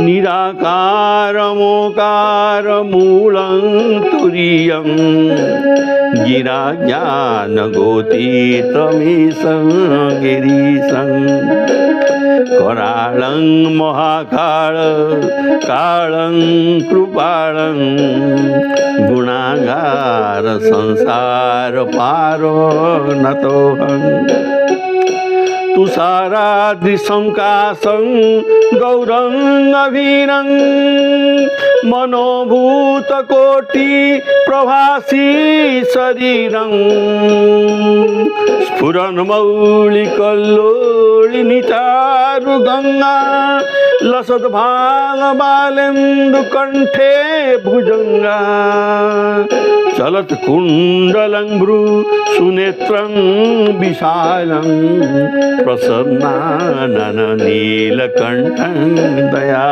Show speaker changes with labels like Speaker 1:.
Speaker 1: निराकारमोकार मूलं तुरीयं गिरा ज्ञानगोतीतमीशं गिरीशं कराळं महाकाळ काळं कृपाळं गुणागार संसार पारो नतोहं तुषाराद्रिशङ्काशं गौरङ्गभीरं मनोभूतकोटि प्रभासी शरीरं स्फुरन्मौलिकल्लोलिनि चारुगङ्गा लसद्भालबालेन्दुकण्ठे भुजङ्गा चलत्कुण्डलं भ्रू सुनेत्रं विशालं प्रसन्नानन नीलकण्ठं दया